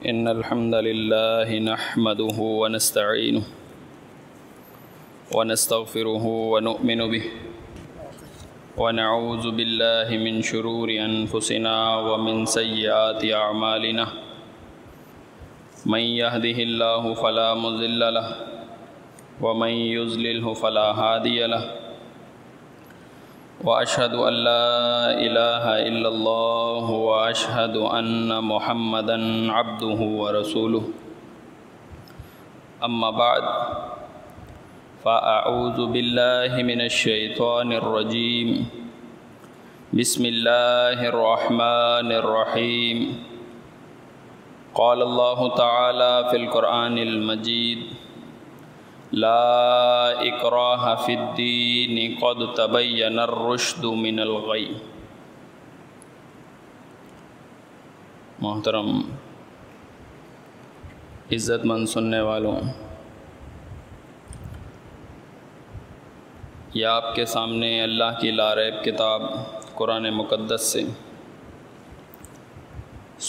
إن الحمد لله نحمده ونستعينه ونستغفره ونؤمن به ونعوذ بالله من شرور أنفسنا ومن سيئات أعمالنا من يهده الله فلا مضل له ومن يضلله فلا هادي له وأشهد أن لا إله إلا الله وأشهد أن محمدًا عبده ورسوله أما بعد فأعوذ بالله من الشيطان الرجيم بسم الله الرحمن الرحيم قال الله تعالى في القرآن المجيد لا إكراه في الدين قد تبين الرشد من الغي۔ محترم عزت مند سننے والوں، یہ آپ کے سامنے اللہ کی لاریب کتاب قرآن مقدس سے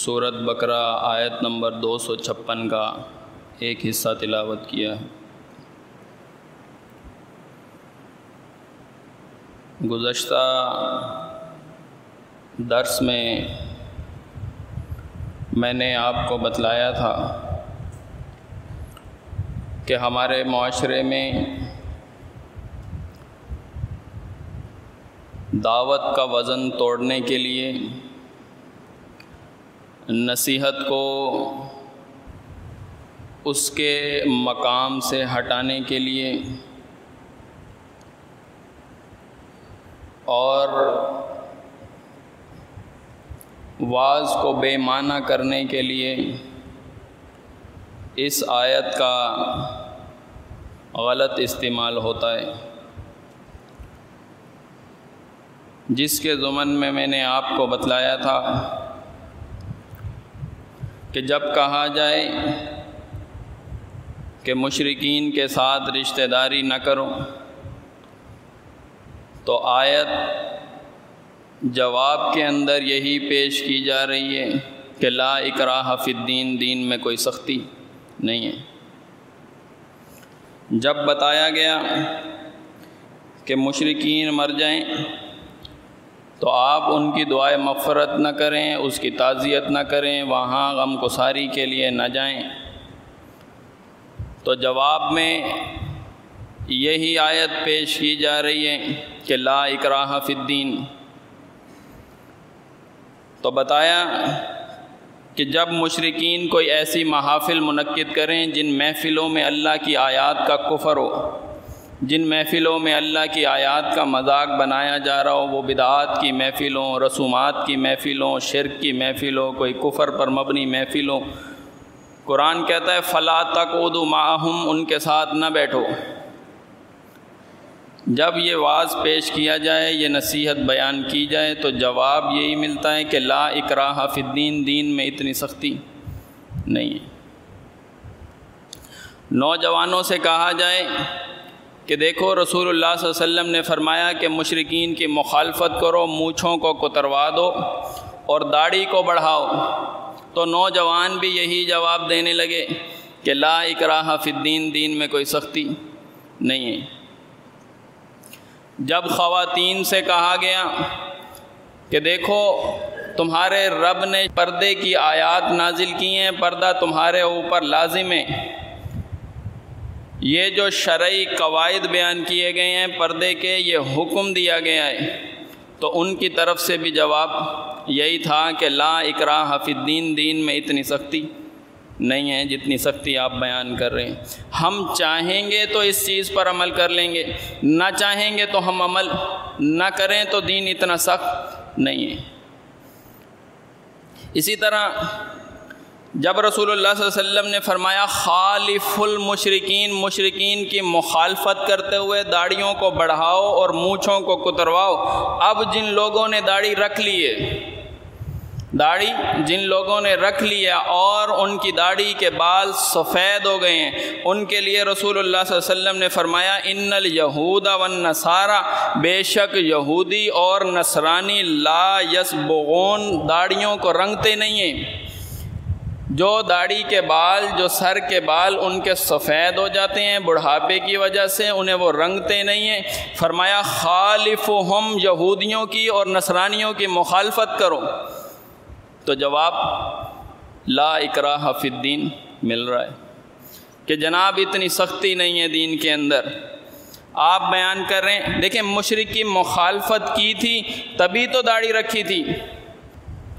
سورۃ بقرہ آیت نمبر 256 کا ایک حصہ تلاوت کیا ہے۔ گزشتہ درس میں نے آپ کو بتلایا تھا کہ ہمارے معاشرے میں دعوت کا وزن توڑنے کے لیے، نصیحت کو اس کے مقام سے ہٹانے کے لیے اور وعظ کو بے معنی کرنے کے لیے اس آیت کا غلط استعمال ہوتا ہے، جس کے ضمن میں نے آپ کو بتلایا تھا کہ جب کہا جائے کہ مشرکین کے ساتھ رشتہ داری نہ کرو تو آیت جواب کے اندر یہی پیش کی جا رہی ہے کہ لا اکراہ فی الدین، دین میں کوئی سختی نہیں ہے۔ جب بتایا گیا کہ مشرکین مر جائیں تو آپ ان کی دعائے مغفرت نہ کریں، اس کی تعزیت نہ کریں، وہاں غم گساری کے لیے نہ جائیں، تو جواب میں یہی آیت پیش کی جا رہی ہے کہ لا اکراہ فی الدین۔ تو بتایا کہ جب مشرکین کوئی ایسی محافل منعقد کریں جن محفلوں میں اللہ کی آیات کا کفر ہو، جن محفلوں میں اللہ کی آیات کا مذاق بنایا جا رہا ہو، وہ بدعات کی محفلوں، رسومات کی محفلوں، شرک کی محفلوں، کوئی کفر پر مبنی محفلوں، قرآن کہتا ہے فَلَا تَقْعُدُوا مَعَهُمْ، ان کے ساتھ نہ بیٹھو۔ جب یہ واعظ پیش کیا جائے، یہ نصیحت بیان کی جائے تو جواب یہی ملتا ہے کہ لا اکراہ فی الدین، دین میں اتنی سختی نہیں ہے۔ نوجوانوں سے کہا جائے کہ دیکھو رسول اللہ صلی اللہ علیہ وسلم نے فرمایا کہ مشرکین کی مخالفت کرو، مونچھوں کو کتروا دو اور داڑھی کو بڑھاؤ، تو نوجوان بھی یہی جواب دینے لگے کہ لا اکراہ فی الدین، دین میں کوئی سختی نہیں ہے۔ جب خواتین سے کہا گیا کہ دیکھو تمہارے رب نے پردے کی آیات نازل کی ہیں، پردہ تمہارے اوپر لازم ہے، یہ جو شرعی قواعد بیان کیے گئے ہیں پردے کے، یہ حکم دیا گیا ہے، تو ان کی طرف سے بھی جواب یہی تھا کہ لا اکراہ فی الدین، دین میں اتنی سختی نہیں ہے جتنی سختی آپ بیان کر رہے ہیں۔ ہم چاہیں گے تو اس چیز پر عمل کر لیں گے، نہ چاہیں گے تو ہم عمل نہ کریں تو دین اتنا سخت نہیں ہے۔ اسی طرح جب رسول اللہ صلی اللہ علیہ وسلم نے فرمایا خالف المشرکین، مشرکین کی مخالفت کرتے ہوئے داڑھیوں کو بڑھاؤ اور مونچھوں کو کترواؤ، اب جن لوگوں نے داڑھی رکھ لی ہے، داڑھی جن لوگوں نے رکھ لیا اور ان کی داڑھی کے بال سفید ہو گئے ہیں، ان کے لیے رسول اللہ صلی اللہ علیہ وسلم نے فرمایا ان الیہود والنصارى، بے شک یہودی اور نصرانی لا یصبغون، داڑھیوں کو رنگتے نہیں ہیں۔ جو داڑھی کے بال، جو سر کے بال ان کے سفید ہو جاتے ہیں بڑھاپے کی وجہ سے، انہیں وہ رنگتے نہیں ہیں، فرمایا خالفہم، یہودیوں کی اور نصرانیوں کی مخالفت کرو۔ تو جواب لا اکراہ فی الدین مل رہا ہے کہ جناب اتنی سختی نہیں ہے دین کے اندر۔ آپ بیان کر رہے ہیں، دیکھیں مشرک کی مخالفت کی تھی تبھی تو داڑھی رکھی تھی،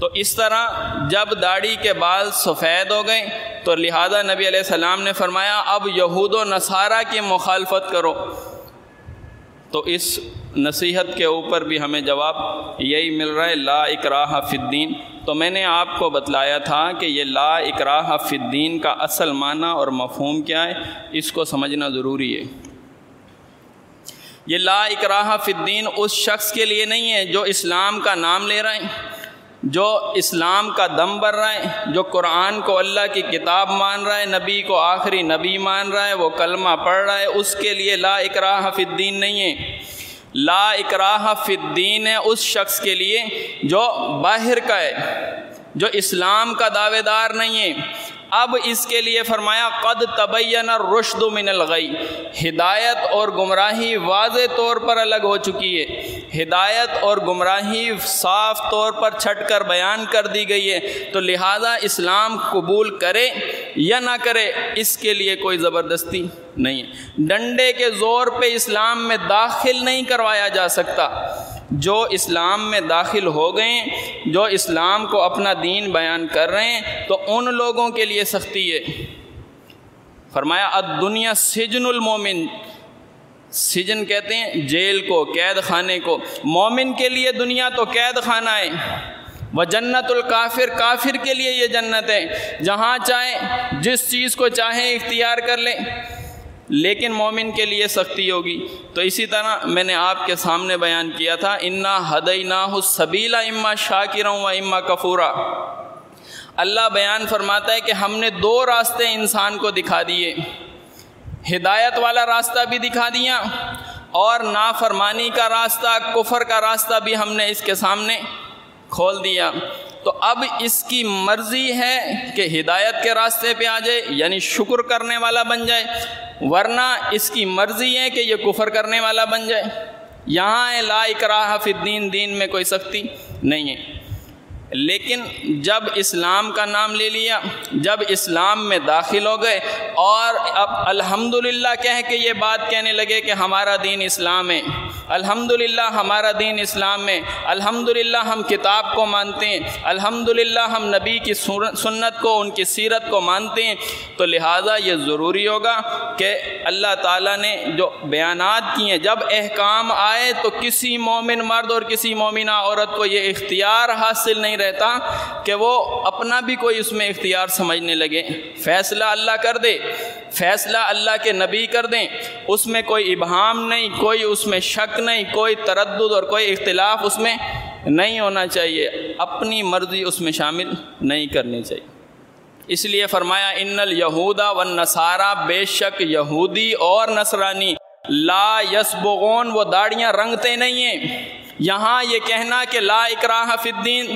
تو اس طرح جب داڑھی کے بال سفید ہو گئے تو لہذا نبی علیہ السلام نے فرمایا اب یہود و نصارہ کی مخالفت کرو۔ تو اس نصیحت کے اوپر بھی ہمیں جواب یہی مل رہا ہے، لا اکراہ فی الدین۔ تو میں نے آپ کو بتلایا تھا کہ یہ لا اکراہ فی الدین کا اصل معنی اور مفہوم کیا ہے، اس کو سمجھنا ضروری ہے۔ یہ لا اکراہ فی الدین اس شخص کے لیے نہیں ہے جو اسلام کا نام لے رہے ہیں، جو اسلام کا دم بھر رہا ہے، جو قرآن کو اللہ کی کتاب مان رہا ہے، نبی کو آخری نبی مان رہا ہے، وہ کلمہ پڑھ رہا ہے، اس کے لیے لا اکراہ فی الدین نہیں ہے۔ لا اکراہ فی الدین ہے اس شخص کے لیے جو باہر کا ہے، جو اسلام کا دعوے دار نہیں ہے۔ اب اس کے لیے فرمایا قد تبین الرشد من الغی، ہدایت اور گمراہی واضح طور پر الگ ہو چکی ہے، ہدایت اور گمراہی صاف طور پر چھٹ کر بیان کر دی گئی ہے، تو لہٰذا اسلام قبول کرے یا نہ کرے اس کے لیے کوئی زبردستی نہیں ہے۔ ڈنڈے کے زور پہ اسلام میں داخل نہیں کروایا جا سکتا۔ جو اسلام میں داخل ہو گئے، جو اسلام کو اپنا دین بیان کر رہے ہیں، تو ان لوگوں کے لیے سختی ہے۔ فرمایا الدنیا سجن المومن، سجن کہتے ہیں جیل کو، قید خانے کو، مومن کے لیے دنیا تو قید خانہ ہے۔ وجنت الکافر، کافر کے لیے یہ جنت ہے، جہاں چاہے جس چیز کو چاہے اختیار کر لیں، لیکن مومن کے لیے سختی ہوگی۔ تو اسی طرح میں نے آپ کے سامنے بیان کیا تھا انا ہدیناہ السبیل اما شاکرا و اما کفورا۔ اللہ بیان فرماتا ہے کہ ہم نے دو راستے انسان کو دکھا دیے، ہدایت والا راستہ بھی دکھا دیا اور نافرمانی کا راستہ، کفر کا راستہ بھی ہم نے اس کے سامنے کھول دیا۔ تو اب اس کی مرضی ہے کہ ہدایت کے راستے پہ آ جائے، یعنی شکر کرنے والا بن جائے، ورنہ اس کی مرضی ہے کہ یہ کفر کرنے والا بن جائے۔ یہاں ہے لا اکراہ فی الدین، دین میں کوئی سختی نہیں ہے۔ لیکن جب اسلام کا نام لے لیا، جب اسلام میں داخل ہو گئے اور اب الحمدللہ کہہ کے یہ بات کہنے لگے کہ ہمارا دین اسلام ہے، الحمدللہ ہمارا دین اسلام ہے، الحمدللہ ہم کتاب کو مانتے ہیں، الحمدللہ ہم نبی کی سنت کو، ان کی سیرت کو مانتے ہیں، تو لہٰذا یہ ضروری ہوگا کہ اللہ تعالیٰ نے جو بیانات کیے ہیں، جب احکام آئے تو کسی مومن مرد اور کسی مومنہ عورت کو یہ اختیار حاصل نہیں رہتا کہ وہ اپنا بھی کوئی اس میں اختیار سمجھنے لگے۔ فیصلہ اللہ کر دے، فیصلہ اللہ کے نبی کر دیں، اس میں کوئی ابہام نہیں، کوئی اس میں شک نہیں، کوئی تردد اور کوئی اختلاف اس میں نہیں ہونا چاہیے، اپنی مرضی اس میں شامل نہیں کرنی چاہیے۔ اس لیے فرمایا ان الیہود والنصارى، بے شک یہودی اور نصرانی، لا یسبغون، وہ داڑیاں رنگتے نہیں ہیں۔ یہاں یہ کہنا کہ لا اکراہ فی الدین،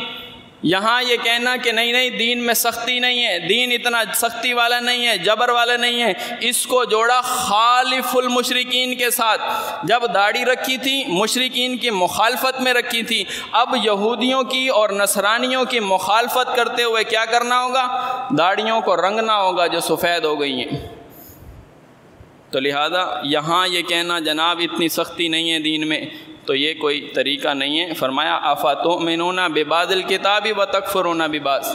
یہاں یہ کہنا کہ نہیں دین میں سختی نہیں ہے، دین اتنا سختی والا نہیں ہے، جبر والا نہیں ہے، اس کو جوڑا خالف المشرکین کے ساتھ۔ جب داڑھی رکھی تھی مشرکین کی مخالفت میں رکھی تھی، اب یہودیوں کی اور نصرانیوں کی مخالفت کرتے ہوئے کیا کرنا ہوگا؟ داڑھیوں کو رنگنا ہوگا جو سفید ہو گئی ہیں۔ تو لہذا یہاں یہ کہنا جناب اتنی سختی نہیں ہے دین میں، تو یہ کوئی طریقہ نہیں ہے۔ فرمایا افتؤمنون ببعض الکتاب وتکفرون ببعض۔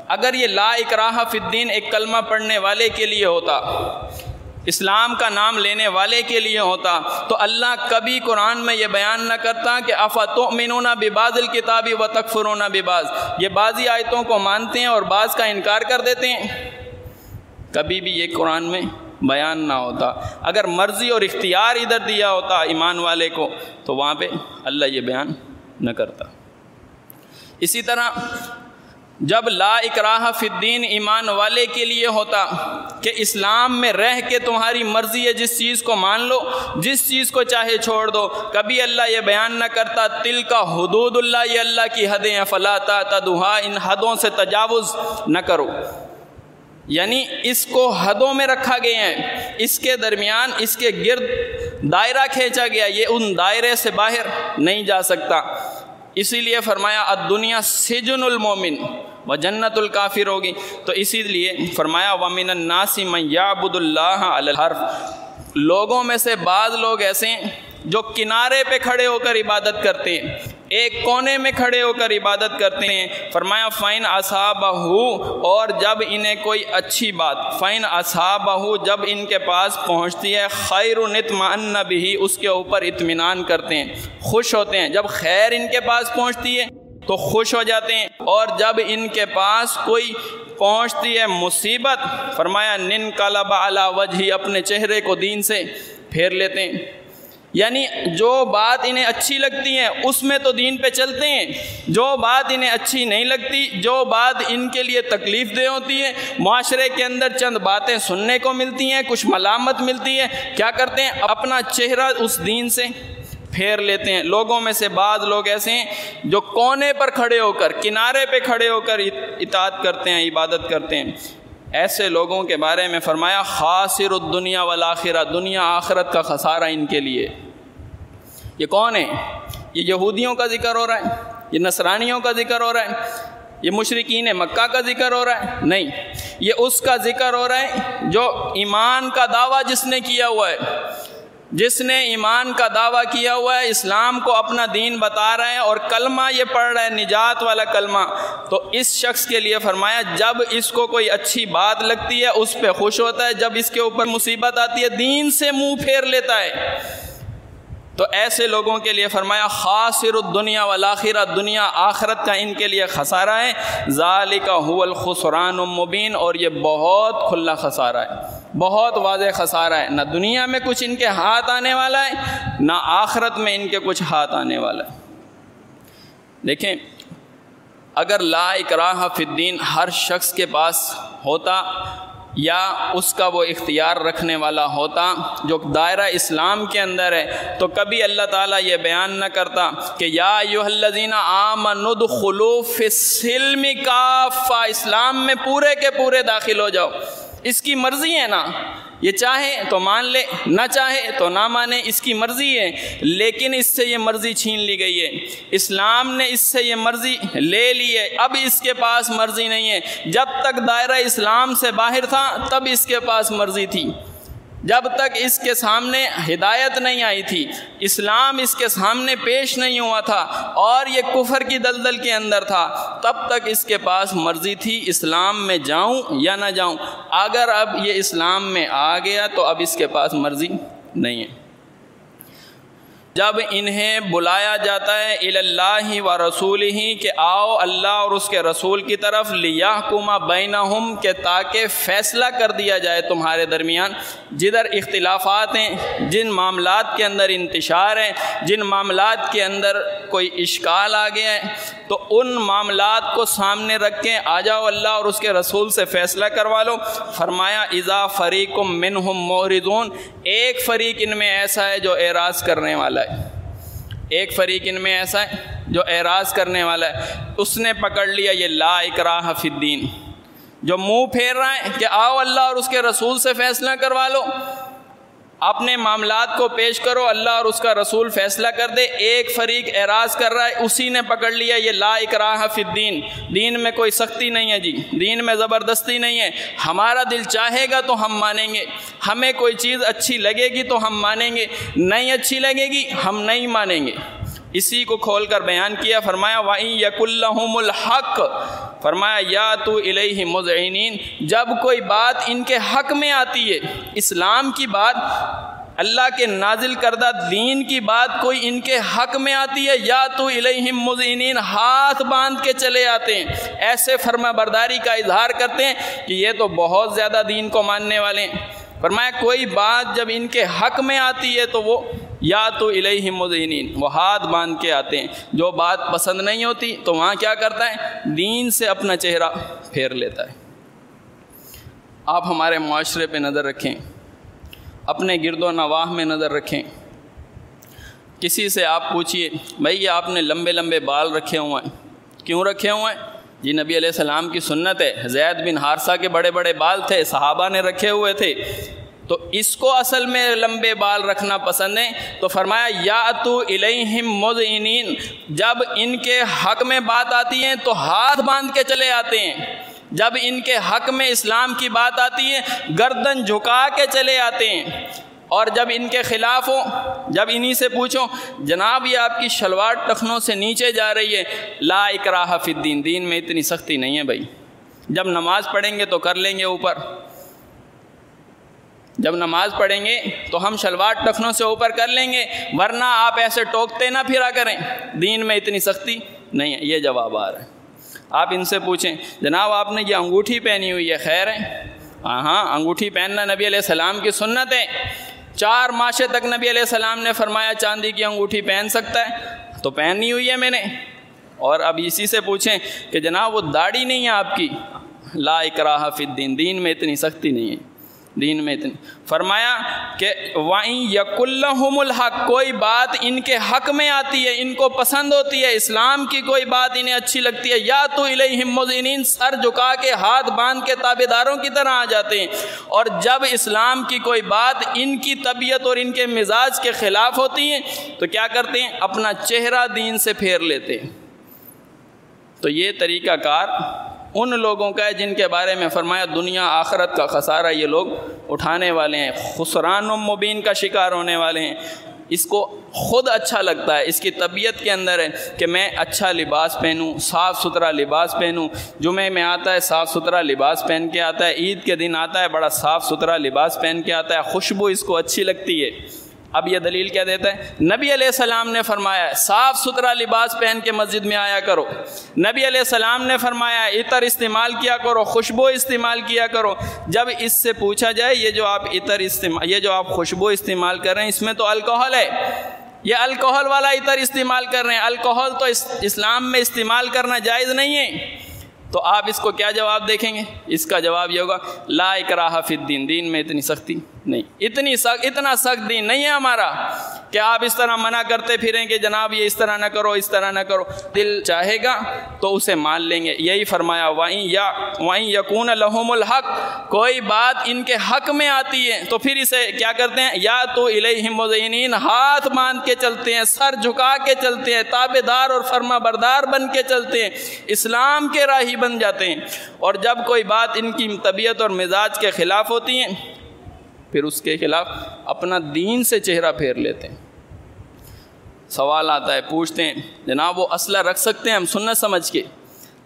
اگر یہ لا اکراہ فی الدین ایک کلمہ پڑھنے والے کے لیے ہوتا، اسلام کا نام لینے والے کے لیے ہوتا، تو اللہ کبھی قرآن میں یہ بیان نہ کرتا کہ افتؤمنون ببعض الکتاب وتکفرون ببعض، یہ بعضی آیتوں کو مانتے ہیں اور بعض کا انکار کر دیتے ہیں، کبھی بھی یہ قرآن میں بیان نہ ہوتا۔ اگر مرضی اور اختیار ادھر دیا ہوتا ایمان والے کو تو وہاں پہ اللہ یہ بیان نہ کرتا۔ اسی طرح جب لا اکراہ فی الدین ایمان والے کے لیے ہوتا کہ اسلام میں رہ کے تمہاری مرضی ہے، جس چیز کو مان لو، جس چیز کو چاہے چھوڑ دو، کبھی اللہ یہ بیان نہ کرتا تلک حدود اللہ، یہ اللہ کی حدیں ہیں، فلا تعتدوها، ان حدوں سے تجاوز نہ کرو۔ یعنی اس کو حدوں میں رکھا گیا ہے، اس کے درمیان اس کے گرد دائرہ کھینچا گیا، یہ ان دائرے سے باہر نہیں جا سکتا۔ اسی لیے فرمایا الدنیا سجن المومن و جنت الکافر ہوگی۔ تو اسی لیے فرمایا وَمِنَ النَّاسِ مَن يَعْبُدُ اللَّهَ عَلَى الْحَرْفِ، لوگوں میں سے بعض لوگ ایسے ہیں جو کنارے پہ کھڑے ہو کر عبادت کرتے ہیں، ایک کونے میں کھڑے ہو کر عبادت کرتے ہیں۔ فرمایا فَإِنْ أَصَابَهُ، اور جب انہیں کوئی اچھی بات، فَإِنْ أَصَابَهُ، جب ان کے پاس پہنچتی ہے، خَيْرٌ اطْمَأَنَّ بِهِ، اس کے اوپر اطمینان کرتے ہیں، خوش ہوتے ہیں۔ جب خیر ان کے پاس پہنچتی ہے تو خوش ہو جاتے ہیں، اور جب ان کے پاس کوئی پہنچتی ہے مصیبت، فرمایا نِنْقَلَبَ عَلَى وَجْهِهِ، اپنے چہرے کو دین سے پھیر لیتے ہیں۔ یعنی جو بات انہیں اچھی لگتی ہے اس میں تو دین پہ چلتے ہیں، جو بات انہیں اچھی نہیں لگتی، جو بات ان کے لیے تکلیف دہ ہوتی ہے، معاشرے کے اندر چند باتیں سننے کو ملتی ہیں، کچھ ملامت ملتی ہے، کیا کرتے ہیں؟ اپنا چہرہ اس دین سے پھیر لیتے ہیں۔ لوگوں میں سے بعض لوگ ایسے ہیں جو کونے پر کھڑے ہو کر، کنارے پہ کھڑے ہو کر اطاعت کرتے ہیں، عبادت کرتے ہیں۔ ایسے لوگوں کے بارے میں فرمایا خاسر الدنیا والآخرہ، دنیا آخرت کا خسارہ ان کے لیے۔ یہ کون ہے؟ یہ یہودیوں کا ذکر ہو رہا ہے، یہ نصرانیوں کا ذکر ہو رہا ہے، یہ مشرکین مکہ کا ذکر ہو رہا ہے؟ نہیں، یہ اس کا ذکر ہو رہا ہے جو ایمان کا دعویٰ جس نے کیا ہوا ہے، جس نے ایمان کا دعویٰ کیا ہوا ہے، اسلام کو اپنا دین بتا رہا ہے اور کلمہ یہ پڑھ رہا ہے، نجات والا کلمہ۔ تو اس شخص کے لیے فرمایا جب اس کو کوئی اچھی بات لگتی ہے اس پہ خوش ہوتا ہے، جب اس کے اوپر مصیبت آتی ہے دین سے منہ پھیر لیتا ہے۔ تو ایسے لوگوں کے لیے فرمایا خاسر الدنیا والآخرہ، دنیا آخرت کا ان کے لیے خسارہ ہے۔ ذالک هو الخسران المبین، اور یہ بہت کھلا خسارہ ہے، بہت واضح خسارہ ہے۔ نہ دنیا میں کچھ ان کے ہاتھ آنے والا ہے، نہ آخرت میں ان کے کچھ ہاتھ آنے والا ہے۔ دیکھیں، اگر لا اکراہ فی الدین ہر شخص کے پاس ہوتا، یا اس کا وہ اختیار رکھنے والا ہوتا جو دائرہ اسلام کے اندر ہے، تو کبھی اللہ تعالیٰ یہ بیان نہ کرتا کہ یا ایھا الذین آمنوا ادخلوا فی السلم کافہ، اسلام میں پورے کے پورے داخل ہو جاؤ۔ اس کی مرضی ہے نا، یہ چاہے تو مان لے، نہ چاہے تو نہ مانے، اس کی مرضی ہے۔ لیکن اس سے یہ مرضی چھین لی گئی ہے، اسلام نے اس سے یہ مرضی لے لی ہے، اب اس کے پاس مرضی نہیں ہے۔ جب تک دائرہ اسلام سے باہر تھا تب اس کے پاس مرضی تھی، جب تک اس کے سامنے ہدایت نہیں آئی تھی، اسلام اس کے سامنے پیش نہیں ہوا تھا اور یہ کفر کی دلدل کے اندر تھا، تب تک اس کے پاس مرضی تھی اسلام میں جاؤں یا نہ جاؤں۔ اگر اب یہ اسلام میں آ گیا تو اب اس کے پاس مرضی نہیں ہے۔ جب انہیں بلایا جاتا ہے الی اللہ و رسولہ، کہ آؤ اللہ اور اس کے رسول کی طرف، لیحکم بینہم، کہ تاکہ فیصلہ کر دیا جائے تمہارے درمیان، جدھر اختلافات ہیں، جن معاملات کے اندر انتشار ہے، جن معاملات کے اندر کوئی اشکال آ گیا ہے، تو ان معاملات کو سامنے رکھ کے آ جاؤ اللہ اور اس کے رسول سے فیصلہ کروا لو۔ فرمایا اذا فریق منہم معرضون، ایک فریق ان میں ایسا ہے جو اعراض کرنے والا ہے، ایک فریق ان میں ایسا ہے جو اعراض کرنے والا ہے، اس نے پکڑ لیا یہ لا اکراہ فی الدین، جو منہ پھیر رہا ہے کہ آؤ اللہ اور اس کے رسول سے فیصلہ کروا لو، اپنے معاملات کو پیش کرو، اللہ اور اس کا رسول فیصلہ کر دے۔ ایک فریق اعراض کر رہا ہے، اسی نے پکڑ لیا یہ لا اکراہ فی الدین، دین میں کوئی سختی نہیں ہے جی، دین میں زبردستی نہیں ہے، ہمارا دل چاہے گا تو ہم مانیں گے، ہمیں کوئی چیز اچھی لگے گی تو ہم مانیں گے، نہیں اچھی لگے گی ہم نہیں مانیں گے۔ اسی کو کھول کر بیان کیا، فرمایا وَإِن يَكُن لَّهُمُ الْحَقُّ، فرمایا یَأْتُوا إِلَيْهِ مُذْعِنِينَ، جب کوئی بات ان کے حق میں آتی ہے، اسلام کی بات، اللہ کے نازل کردہ دین کی بات کوئی ان کے حق میں آتی ہے، یَأْتُوا إِلَيْهِم مُذْعِنِينَ، ہاتھ باندھ کے چلے آتے ہیں، ایسے فرما برداری کا اظہار کرتے ہیں کہ یہ تو بہت زیادہ دین کو ماننے والے ہیں۔ فرمایا کوئی بات جب ان کے حق میں آتی ہے تو وہ یَأْتُوا إِلَيْهِم مُذْعِنِينَ، وہ ہاتھ باندھ کے آتے ہیں، جو بات پسند نہیں ہوتی تو وہاں کیا کرتا ہے، دین سے اپنا چہرہ پھیر لیتا ہے۔ آپ ہمارے معاشرے پہ نظر رکھیں، اپنے گرد و نواح میں نظر رکھیں، کسی سے آپ پوچھئے بھائی یہ آپ نے لمبے لمبے بال رکھے ہوئے ہیں، کیوں رکھے ہوئے ہیں؟ جی نبی علیہ السلام کی سنت ہے. زید بن حارثہ کے بڑے بڑے بال تھے، صحابہ نے رکھے ہوئے تھے، تو اس کو اصل میں لمبے بال رکھنا پسند ہے. تو فرمایا یاتو الیہم مذعنین، جب ان کے حق میں بات آتی ہے تو ہاتھ باندھ کے چلے آتے ہیں، جب ان کے حق میں اسلام کی بات آتی ہے گردن جھکا کے چلے آتے ہیں، اور جب ان کے خلاف ہو، جب انہی سے پوچھو جناب یہ آپ کی شلوار ٹخنوں سے نیچے جا رہی ہے، لا اکراہ فی الدین، دین میں اتنی سختی نہیں ہے بھائی. جب نماز پڑھیں گے تو کر لیں گے اوپر، جب نماز پڑھیں گے تو ہم شلوار ٹخنوں سے اوپر کر لیں گے، ورنہ آپ ایسے ٹوکتے نہ پھرا کریں، دین میں اتنی سختی نہیں ہے. یہ جواب آ رہا ہے. آپ ان سے پوچھیں جناب آپ نے یہ انگوٹھی پہنی ہوئی ہے، خیر ہے؟ ہاں انگوٹھی پہننا نبی علیہ السلام کی سنت ہے. 4 ماشے تک نبی علیہ السلام نے فرمایا چاندی کی انگوٹھی پہن سکتا ہے، تو پہنی ہوئی ہے میں نے. اور اب اسی سے پوچھیں کہ جناب وہ داڑھی نہیں ہے آپ کی، لا اکراہ فی الدین، دین میں اتنی سختی نہیں ہے، دین میں اتنی. فرمایا کہ وَإِن يَكُن لَّهُمُ الْحَقُّ، کوئی بات ان کے حق میں آتی ہے، ان کو پسند ہوتی ہے، اسلام کی کوئی بات انہیں اچھی لگتی ہے، یا تو الیہم مذعنین، سر جھکا کے ہاتھ باندھ کے تابع داروں کی طرح آ جاتے ہیں. اور جب اسلام کی کوئی بات ان کی طبیعت اور ان کے مزاج کے خلاف ہوتی ہے تو کیا کرتے ہیں؟ اپنا چہرہ دین سے پھیر لیتے ہیں. تو یہ طریقہ کار ان لوگوں کا ہے جن کے بارے میں فرمایا دنیا آخرت کا خسارہ یہ لوگ اٹھانے والے ہیں، خسران مبین کا شکار ہونے والے ہیں. اس کو خود اچھا لگتا ہے، اس کی طبیعت کے اندر ہے کہ میں اچھا لباس پہنوں، صاف ستھرا لباس پہنوں. جمعے میں آتا ہے صاف ستھرا لباس پہن کے آتا ہے، عید کے دن آتا ہے بڑا صاف ستھرا لباس پہن کے آتا ہے، خوشبو اس کو اچھی لگتی ہے. اب یہ دلیل کیا دیتا ہے؟ نبی علیہ السلام نے فرمایا صاف ستھرا لباس پہن کے مسجد میں آیا کرو. نبی علیہ السلام نے فرمایا عطر استعمال کیا کرو، خوشبو استعمال کیا کرو. جب اس سے پوچھا جائے یہ جو آپ عطر استعمال، یہ جو آپ خوشبو استعمال کر رہے ہیں اس میں تو الکوہل ہے، یہ الکوہل والا عطر استعمال کر رہے ہیں، الکوہل تو اسلام میں استعمال کرنا جائز نہیں ہے. تو آپ اس کو کیا جواب دیکھیں گے؟ اس کا جواب یہ ہوگا لا اکراہ فی الدین، دین میں اتنی سختی نہیں، اتنا سخت دین نہیں ہے ہمارا کہ آپ اس طرح منع کرتے پھریں کہ جناب یہ اس طرح نہ کرو، اس طرح نہ کرو. دل چاہے گا تو اسے مان لیں گے. یہی فرمایا وَإِن يَكُونَ لَهُمُ الْحَقُّ، کوئی بات ان کے حق میں آتی ہے تو پھر اسے کیا کرتے ہیں؟ یا تو الیہم مذعنین، ہاتھ باندھ کے چلتے ہیں، سر جھکا کے چلتے ہیں، تابع دار اور فرما بردار بن کے چلتے ہیں، اسلام کے راہی بن جاتے ہیں. اور جب کوئی بات ان کی طبیعت اور مزاج کے خلاف ہوتی ہے پھر اس کے خلاف اپنا دین سے چہرہ پھیر لیتے ہیں. سوال آتا ہے، پوچھتے ہیں جناب وہ اسلحہ رکھ سکتے ہیں ہم سنت سمجھ کے؟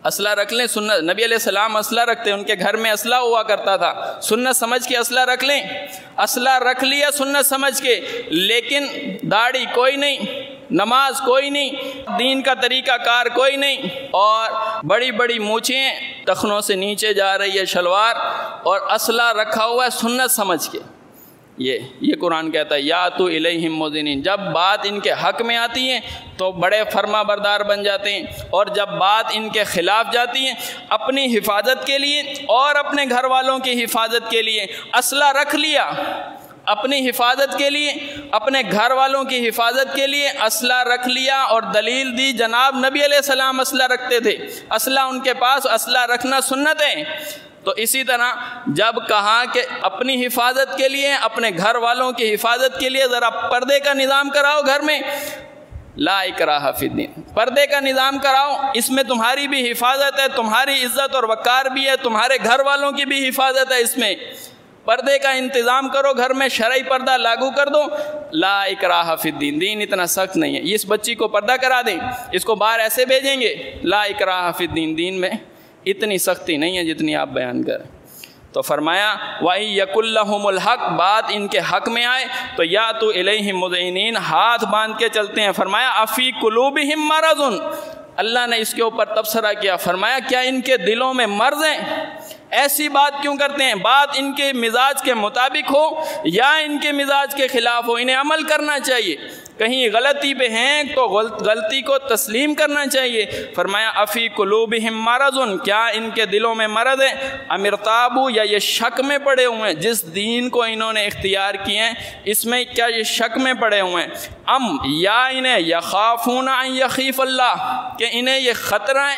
اسلحہ رکھ لیں سنت، نبی علیہ السلام اسلحہ رکھتے ہیں، ان کے گھر میں اسلحہ ہوا کرتا تھا، سنت سمجھ کے اسلحہ رکھ لیں؟ اسلحہ رکھ لیا سنت سمجھ کے، لیکن داڑھی کوئی نہیں، نماز کوئی نہیں، دین کا طریقہ کار کوئی نہیں، اور بڑی بڑی مونچھیں ٹخنوں سے نیچے جا رہی ہے شلوار، اور اسلحہ رکھا ہوا ہے سنت سمجھ کے. یہ قرآن کہتا ہے یا تو الیہم مذعنین، جب بات ان کے حق میں آتی ہے تو بڑے فرما بردار بن جاتے ہیں، اور جب بات ان کے خلاف جاتی ہے اپنی حفاظت کے لیے اور اپنے گھر والوں کی حفاظت کے لیے اسلحہ رکھ لیا، اپنی حفاظت کے لیے، اپنے گھر والوں کی حفاظت کے لیے اسلحہ رکھ لیا، اور دلیل دی جناب نبی علیہ السلام اسلحہ رکھتے تھے، اسلحہ ان کے پاس، اسلحہ رکھنا سنت ہے. تو اسی طرح جب کہا کہ اپنی حفاظت کے لیے، اپنے گھر والوں کی حفاظت کے لیے ذرا پردے کا نظام کراؤ گھر میں، لا اکراہ فی الدین، پردے کا نظام کراؤ، اس میں تمہاری بھی حفاظت ہے، تمہاری عزت اور وقار بھی ہے، تمہارے گھر والوں کی بھی حفاظت ہے، اس میں پردے کا انتظام کرو، گھر میں شرعی پردہ لاگو کر دو. لا اکراہ فی الدین، دین اتنا سخت نہیں ہے. اس بچی کو پردہ کرا دیں، اس کو باہر ایسے بھیجیں گے، لا اکراہ فی الدین، دین میں اتنی سختی نہیں ہے جتنی آپ بیان کریں. تو فرمایا وَإِن يَكُن لَّهُمُ الْحَقُّ، بات ان کے حق میں آئے تو یا تو الیہم مذعنین، ہاتھ باندھ کے چلتے ہیں. فرمایا افی قلوبہم مرض، اللہ نے اس کے اوپر تبصرہ کیا، فرمایا کیا ان کے دلوں میں مرض ہیں؟ ایسی بات کیوں کرتے ہیں؟ بات ان کے مزاج کے مطابق ہو یا ان کے مزاج کے خلاف ہو، انہیں عمل کرنا چاہیے. کہیں غلطی پہ ہیں تو غلطی کو تسلیم کرنا چاہیے۔ فرمایا افی قلوبہم مرض، کیا ان کے دلوں میں مرض ہے، ام ارتابوا، یا یہ شک میں پڑے ہوئے ہیں، جس دین کو انہوں نے اختیار کیے ہیں اس میں کیا یہ شک میں پڑے ہوئے ہیں، ام یا انہیں یخافون ان یخیف اللہ، کہ انہیں یہ خطرہ ہے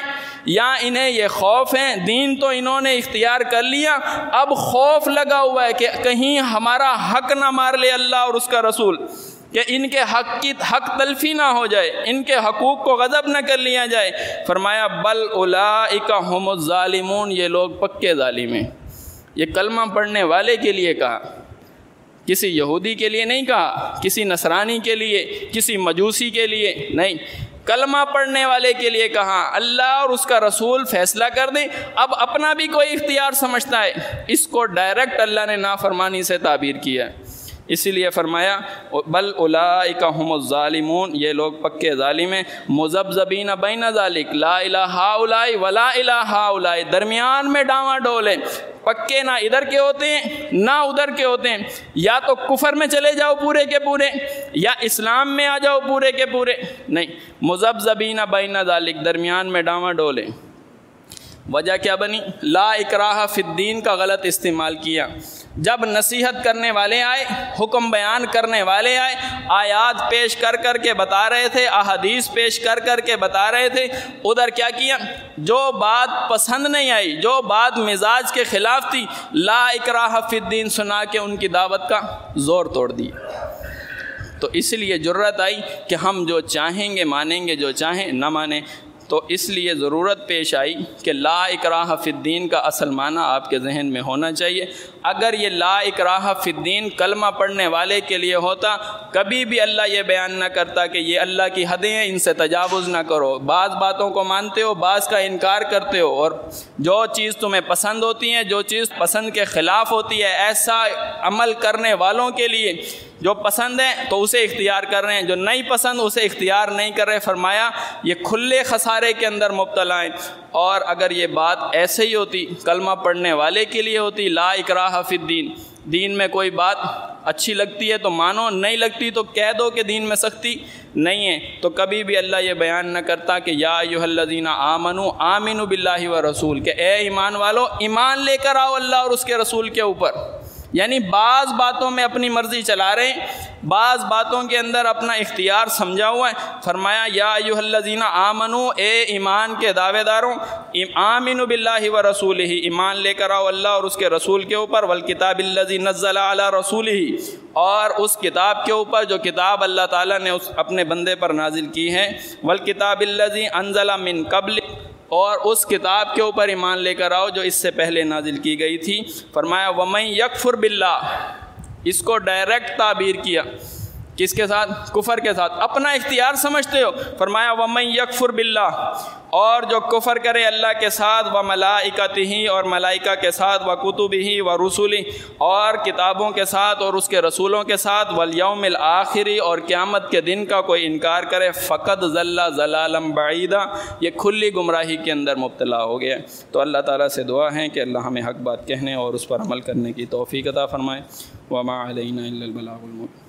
یا انہیں یہ خوف ہے، دین تو انہوں نے اختیار کر لیا، اب خوف لگا ہوا ہے کہ کہیں ہمارا حق نہ مار لے اللہ اور اس کا رسول، کہ ان کے حق کی حق تلفی نہ ہو جائے، ان کے حقوق کو غضب نہ کر لیا جائے۔ فرمایا بل اولئک ھم الظالمون، یہ لوگ پکے ظالم ہیں۔ یہ کلمہ پڑھنے والے کے لیے کہا، کسی یہودی کے لیے نہیں کہا، کسی نصرانی کے لیے، کسی مجوسی کے لیے نہیں، کلمہ پڑھنے والے کے لیے کہا۔ اللہ اور اس کا رسول فیصلہ کر دیں، اب اپنا بھی کوئی اختیار سمجھتا ہے، اس کو ڈائریکٹ اللہ نے نافرمانی سے تعبیر کیا ہے، اسی لیے فرمایا بل اولئک ھم الظالمون، یہ لوگ پکے ظالم ہیں، مذبذبین بین ذلک لا الہ ہؤلاء ولا الہ ہؤلاء، درمیان میں ڈاواں ڈول ہیں، پکے نہ ادھر کے ہوتے ہیں نہ ادھر کے ہوتے ہیں، یا تو کفر میں چلے جاؤ پورے کے پورے، یا اسلام میں آ جاؤ پورے کے پورے، نہیں، مذبذبین بین ذلک، درمیان میں ڈاواں ڈول ہیں۔ وجہ کیا بنی؟ لا اکراہ فی الدین کا غلط استعمال کیا۔ جب نصیحت کرنے والے آئے، حکم بیان کرنے والے آئے، آیات پیش کر کر کے بتا رہے تھے، احادیث پیش کر کر کے بتا رہے تھے، ادھر کیا کیا؟ جو بات پسند نہیں آئی، جو بات مزاج کے خلاف تھی، لا اکراہ فی الدین سنا کے ان کی دعوت کا زور توڑ دیا۔ تو اس لیے جرأت آئی کہ ہم جو چاہیں گے مانیں گے، جو چاہیں نہ مانیں۔ تو اس لیے ضرورت پیش آئی کہ لا اکراہ فی الدین کا اصل معنی آپ کے ذہن میں ہونا چاہیے۔ اگر یہ لا اکراہ فی الدین کلمہ پڑھنے والے کے لیے ہوتا، کبھی بھی اللہ یہ بیان نہ کرتا کہ یہ اللہ کی حدیں ہیں، ان سے تجاوز نہ کرو، بعض باتوں کو مانتے ہو، بعض کا انکار کرتے ہو، اور جو چیز تمہیں پسند ہوتی ہے، جو چیز پسند کے خلاف ہوتی ہے، ایسا عمل کرنے والوں کے لیے جو پسند ہے تو اسے اختیار کر رہے ہیں، جو نہیں پسند اسے اختیار نہیں کر رہے۔ فرمایا یہ کھلے خسارے کے اندر مبتلا ہیں۔ اور اگر یہ بات ایسے ہی ہوتی، کلمہ پڑھنے والے کے لیے ہوتی، لا اکراہ فی الدین، دین میں کوئی بات اچھی لگتی ہے تو مانو، نہیں لگتی تو کہہ دو کہ دین میں سختی نہیں ہے، تو کبھی بھی اللہ یہ بیان نہ کرتا کہ یا ایھا الذین آمنوا آمنوا باللہ ورسول، کہ اے ایمان والو ایمان لے کر آؤ اللہ اور اس کے رسول کے اوپر۔ یعنی بعض باتوں میں اپنی مرضی چلا رہے ہیں، بعض باتوں کے اندر اپنا اختیار سمجھا ہوا ہے۔ فرمایا یا ایھا الذین آمنوا، اے ایمان کے دعوے داروں، آمنوا باللہ ورسولہ، ایمان لے کر آؤ اللہ اور اس کے رسول کے اوپر، والکتاب الذی نزل علی رسولہ، اور اس کتاب کے اوپر جو کتاب اللہ تعالیٰ نے اپنے بندے پر نازل کی ہے، والکتاب الذی انزل من قبل، اور اس کتاب کے اوپر ایمان لے کر آؤ جو اس سے پہلے نازل کی گئی تھی۔ فرمایا وَمَن یکفر باللہ، اس کو ڈائریکٹ تعبیر کیا، کس کے ساتھ؟ کفر کے ساتھ، اپنا اختیار سمجھتے ہو۔ فرمایا وَمَن یکفر باللہ، اور جو کفر کرے اللہ کے ساتھ، وَمَلَائِکَتِہِ، اور ملائکہ کے ساتھ، وَکُتُبِہِ وَرُسُلِهِ، اور کتابوں کے ساتھ اور اس کے رسولوں کے ساتھ، وَالْيَوْمِ الْآخِرِ، اور قیامت کے دن کا کوئی انکار کرے، فَقَدْ ضَلَّ ضَلَالًا بَعِيدًا، یہ کھلی گمراہی کے اندر مبتلا ہو گیا۔ تو اللہ تعالیٰ سے دعا ہے کہ اللہ ہمیں حق بات کہنے اور اس پر عمل کرنے کی توفیق عطا فرمائے۔ وَمَا عَلَيْنَا إِلَّا الْبَلَاغُ الْمُبِينُ۔